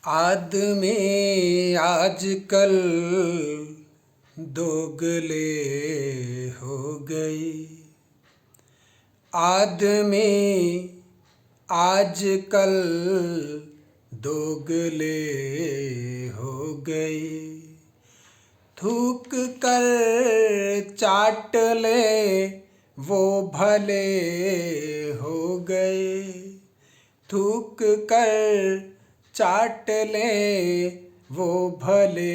आदमी आजकल दोगले हो गए। आदमी आजकल दोगले हो गए। थूक कर चाट ले वो भले हो गए। थूक कर चाट ले वो भले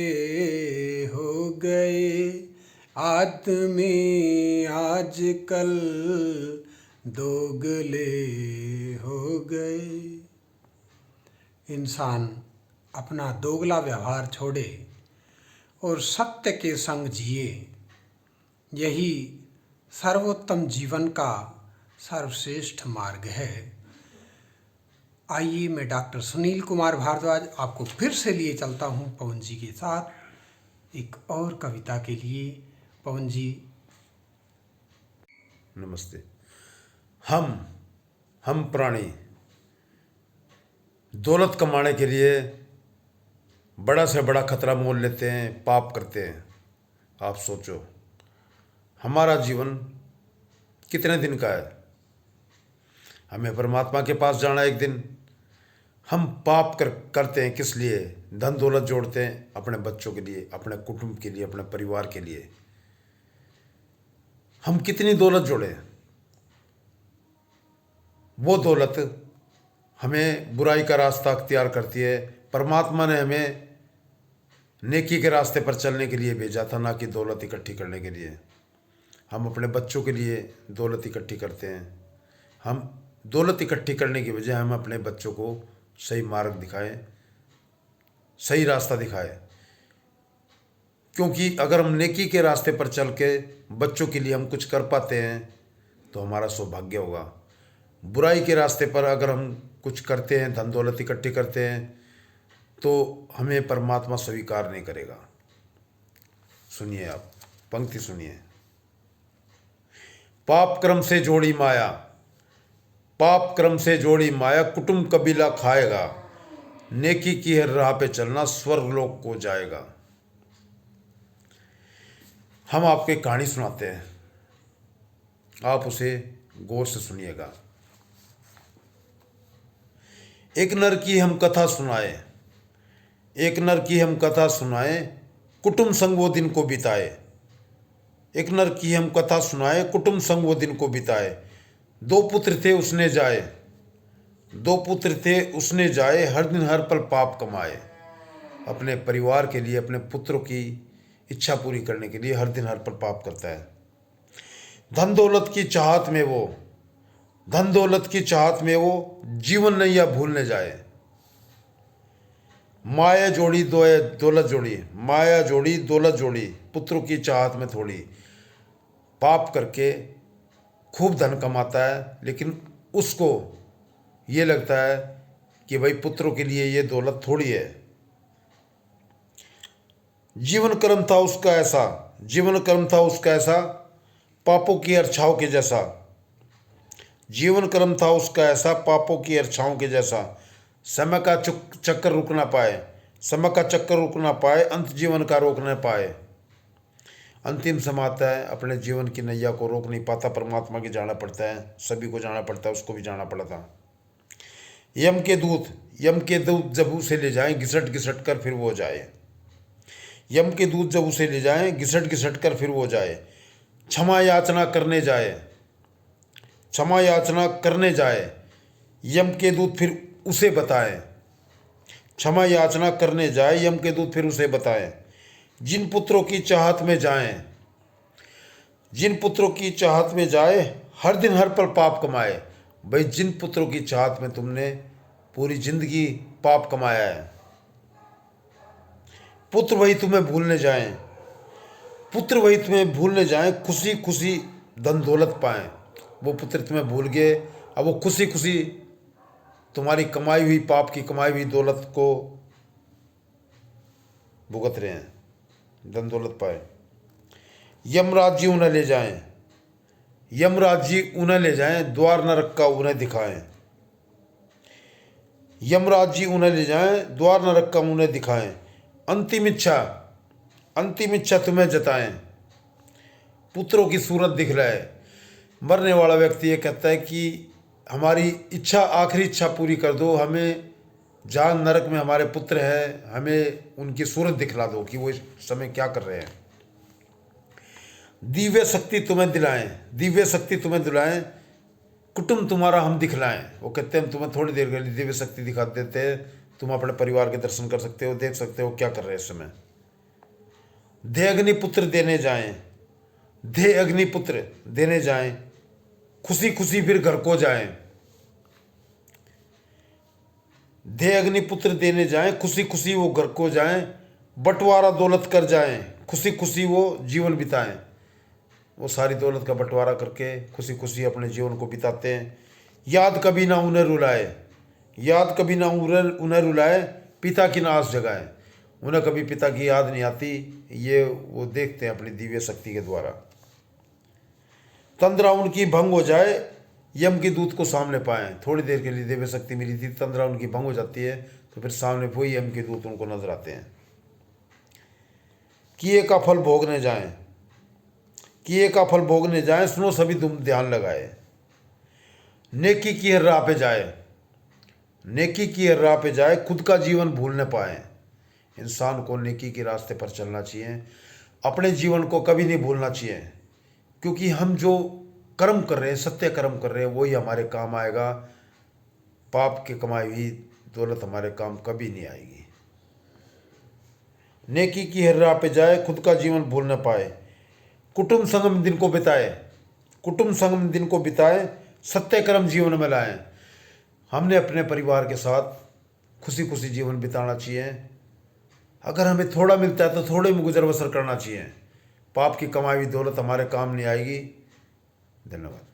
हो गए। आदमी आजकल दोगले हो गए। इंसान अपना दोगला व्यवहार छोड़े और सत्य के संग जिए, यही सर्वोत्तम जीवन का सर्वश्रेष्ठ मार्ग है। आइए, मैं डॉक्टर सुनील कुमार भारद्वाज आपको फिर से लिए चलता हूँ पवन जी के साथ एक और कविता के लिए। पवन जी नमस्ते। हम प्राणी दौलत कमाने के लिए बड़ा से बड़ा खतरा मोल लेते हैं, पाप करते हैं। आप सोचो, हमारा जीवन कितने दिन का है? हमें परमात्मा के पास जाना एक दिन। हम पाप करते हैं किस लिए? धन दौलत जोड़ते हैं अपने बच्चों के लिए, अपने कुटुंब के लिए, अपने परिवार के लिए। हम कितनी दौलत जोड़े, वो दौलत हमें बुराई का रास्ता अख्तियार करती है। परमात्मा ने हमें नेकी के रास्ते पर चलने के लिए भेजा था, ना कि दौलत इकट्ठी करने के लिए। हम अपने बच्चों के लिए दौलत इकट्ठी करते हैं। हम दौलत इकट्ठी करने की वजह हम अपने बच्चों को सही मार्ग दिखाएं, सही रास्ता दिखाएं। क्योंकि अगर हम नेकी के रास्ते पर चल के बच्चों के लिए हम कुछ कर पाते हैं तो हमारा सौभाग्य होगा। बुराई के रास्ते पर अगर हम कुछ करते हैं, धन दौलत इकट्ठी करते हैं, तो हमें परमात्मा स्वीकार नहीं करेगा। सुनिए, आप पंक्ति सुनिए। पाप क्रम से जोड़ी माया, पाप क्रम से जोड़ी माया, कुटुंब कबीला खाएगा। नेकी की हर राह पे चलना, स्वर्ग लोक को जाएगा। हम आपको एक कहानी सुनाते हैं, आप उसे गौर से सुनिएगा। एक नर की हम कथा सुनाए, एक नर की हम कथा सुनाए, कुटुंब संग वो दिन को बिताए। एक नर की हम कथा सुनाए, कुटुंब संग वो दिन को बिताए। दो पुत्र थे उसने जाए, दो पुत्र थे उसने जाए, हर दिन हर पल पाप कमाए। अपने परिवार के लिए, अपने पुत्रों की इच्छा पूरी करने के लिए हर दिन हर पल पाप करता है। धन दौलत की चाहत में वो, धन दौलत की चाहत में वो जीवन नैया भूलने जाए। माया जोड़ी दौलत जोड़ी, माया जोड़ी दौलत जोड़ी, पुत्रों की चाहत में थोड़ी। पाप करके खूब धन कमाता है, लेकिन उसको ये लगता है कि भाई पुत्रों के लिए ये दौलत थोड़ी है। जीवन कर्म था उसका ऐसा, जीवन कर्म था उसका ऐसा, पापों की अर्छाओं के जैसा। जीवन कर्म था उसका ऐसा, पापों की अर्छाओं के जैसा। समय का चक्कर रुक ना पाए, समय का चक्कर रुक ना पाए, अंत जीवन का रोक न पाए। अंतिम समय आता है, अपने जीवन की नैया को रोक नहीं पाता, परमात्मा के जाना पड़ता है। सभी को जाना पड़ता है, उसको भी जाना पड़ा था। यम के दूत जब उसे ले जाएं, घिसट घिसट कर फिर वो जाए। यम के दूत जब उसे ले जाएं, घिसट घिसट कर फिर वो जाए। क्षमा याचना करने जाए, क्षमा याचना करने जाए, यम के दूत फिर उसे बताएं। क्षमा याचना करने जाए, यम के दूत फिर उसे बताएं। जिन पुत्रों की चाहत में जाएं, जिन पुत्रों की चाहत में जाए, हर दिन हर पल पाप कमाए। भाई, जिन पुत्रों की चाहत में तुमने पूरी जिंदगी पाप कमाया है, पुत्र वही तुम्हें भूलने जाएं, पुत्र वही तुम्हें भूलने जाएं, खुशी खुशी धन दौलत पाएं। वो पुत्र तुम्हें भूल गए, अब वो खुशी खुशी तुम्हारी कमाई हुई, पाप की कमाई हुई दौलत को भुगत रहे हैं, धन दौलत पाए। यमराज जी उन्हें ले जाएं, यमराज जी उन्हें ले जाएं, द्वार नरक का उन्हें दिखाएं। यमराज जी उन्हें ले जाएं, द्वार नरक का उन्हें दिखाएं, अंतिम इच्छा तुम्हें जताएं, पुत्रों की सूरत दिखलाए। मरने वाला व्यक्ति ये कहता है कि हमारी इच्छा, आखिरी इच्छा पूरी कर दो, हमें जहाँ नरक में हमारे पुत्र हैं हमें उनकी सूरत दिखला दो कि वो इस समय क्या कर रहे हैं। दिव्य शक्ति तुम्हें दिलाएं, कुटुंब तुम्हारा हम दिखलाएं। वो कहते हैं हम तुम्हें थोड़ी देर के लिए दिव्य शक्ति दिखा देते हैं, तुम अपने परिवार के दर्शन कर सकते हो, देख सकते हो क्या कर रहे हैं इस समय। दे अग्निपुत्र देने जाएं, खुशी खुशी फिर घर को जाएं। दे अग्निपुत्र देने जाएं, खुशी खुशी वो घर को जाएं, बंटवारा दौलत कर जाएं, खुशी खुशी वो जीवन बिताएं। वो सारी दौलत का बंटवारा करके खुशी खुशी अपने जीवन को बिताते हैं। याद कभी ना उन्हें रुलाए, पिता की नाश जगाए। उन्हें कभी पिता की याद नहीं आती, ये वो देखते हैं अपनी दिव्य शक्ति के द्वारा। तंद्रा उनकी भंग हो जाए, यम के दूत को सामने पाएं। थोड़ी देर के लिए दिव्य शक्ति मिली थी, तंद्रा उनकी भंग हो जाती है तो फिर सामने वही यम के दूत उनको नजर आते हैं। किए का फल भोगने जाएं, सुनो सभी तुम ध्यान लगाए। नेकी की हर राह पे जाए, खुद का जीवन भूल न पाए। इंसान को नेकी के रास्ते पर चलना चाहिए, अपने जीवन को कभी नहीं भूलना चाहिए, क्योंकि हम जो कर्म कर रहे हैं, सत्य कर्म कर रहे हैं, वही हमारे काम आएगा। पाप की कमाई हुई दौलत हमारे काम कभी नहीं आएगी। नेकी की हर राह पे जाए, खुद का जीवन भूल न पाए। कुटुंब संगम दिन को बिताए, सत्य कर्म जीवन में लाएं। हमने अपने परिवार के साथ खुशी खुशी जीवन बिताना चाहिए। अगर हमें थोड़ा मिलता है तो थोड़े में गुजर बसर करना चाहिए। पाप की कमाई हुई दौलत हमारे काम नहीं आएगी। धन्यवाद।